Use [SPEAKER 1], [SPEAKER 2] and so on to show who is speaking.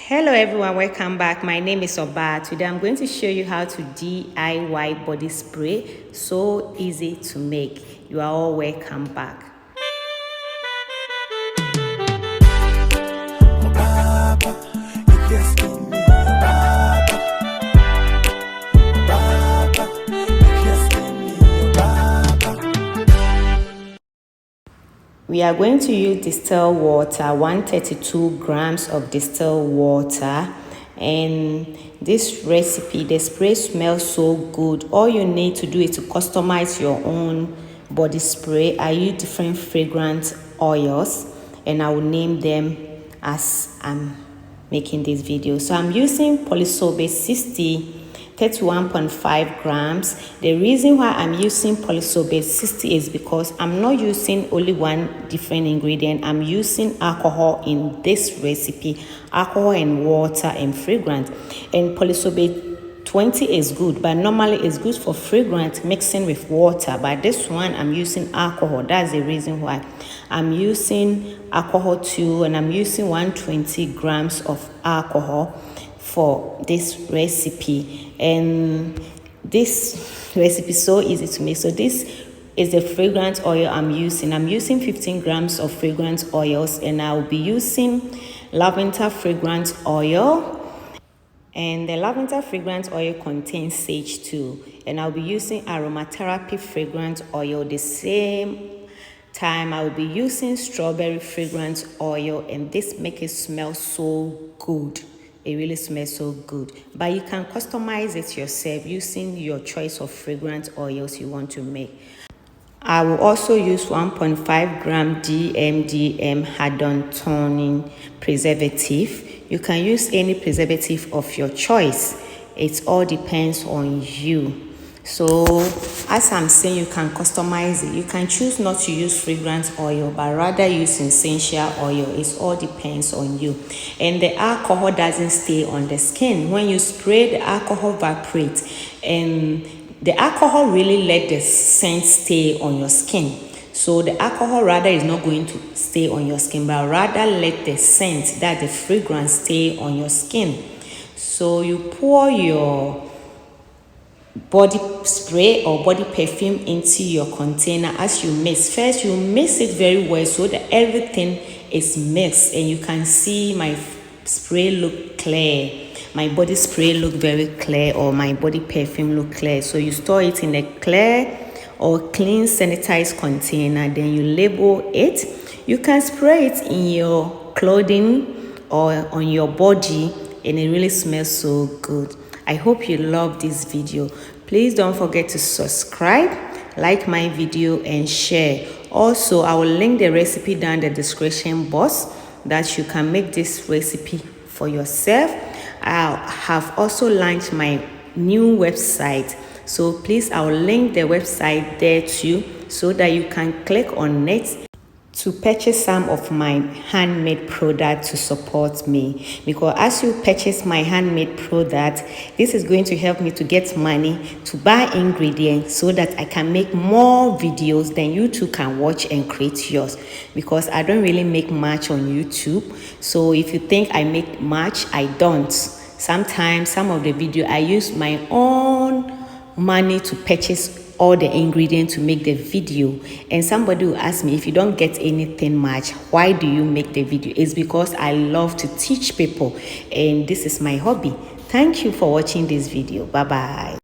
[SPEAKER 1] Hello everyone, welcome back. My name is Oba. Today I'm going to show you how to DIY body spray. So easy to make. You are all welcome back. We are going to use distilled water, 132 grams of distilled water. And this recipe, the spray smells so good. All you need to do is to customize your own body spray. I use different fragrance oils and I will name them as I'm making this video. So I'm using Polysorbate 60, 31.5 grams. The reason why I'm using Polysorbate 60 is because I'm not using only one different ingredient. I'm using alcohol in this recipe, alcohol and water and fragrance. And Polysorbate 20 is good, but normally it's good for fragrance mixing with water. But this one I'm using alcohol. That's the reason why I'm using alcohol too, and I'm using 120 grams of alcohol for this recipe. And this recipe is so easy to make. So this is the fragrance oil I'm using. I'm using 15 grams of fragrance oils, and I'll be using lavender fragrance oil. And the lavender fragrance oil contains sage too. And I'll be using aromatherapy fragrance oil. The same time I will be using strawberry fragrance oil, and this makes it smell so good. It really smells so good. But you can customize it yourself using your choice of fragrance oils you want to make. I will also use 1.5 gram DMDM Hadantoin Preservative. You can use any preservative of your choice. It all depends on you. So as I'm saying, you can customize it. You can choose not to use fragrance oil, but rather use essential oil. It all depends on you. And the alcohol doesn't stay on the skin. When you spray, the alcohol evaporates, and the alcohol really let the scent stay on your skin. So the alcohol rather is not going to stay on your skin, but rather let the scent, that the fragrance, stay on your skin. So you pour your body spray or body perfume into your container. As you mix, first you mix it very well so that everything is mixed, and you can see my spray look clear, my body spray look very clear, or my body perfume look clear. So you store it in a clear or clean sanitized container, then you label it. You can spray it in your clothing or on your body, and it really smells so good. I hope you love this video. Please don't forget to subscribe, like my video, and share. Also, I will link the recipe down in the description box that you can make this recipe for yourself. I have also launched my new website. So please, I will link the website there too, so that you can click on it to purchase some of my handmade product to support me. Because as you purchase my handmade product, this is going to help me to get money to buy ingredients so that I can make more videos than you too can watch and create yours. Because I don't really make much on YouTube. So if you think I make much, I don't. Sometimes some of the video I use my own money to purchase all the ingredients to make the video. And somebody will ask me, if you don't get anything much, why do you make the video? It's because I love to teach people, and this is my hobby. Thank you for watching this video. Bye bye.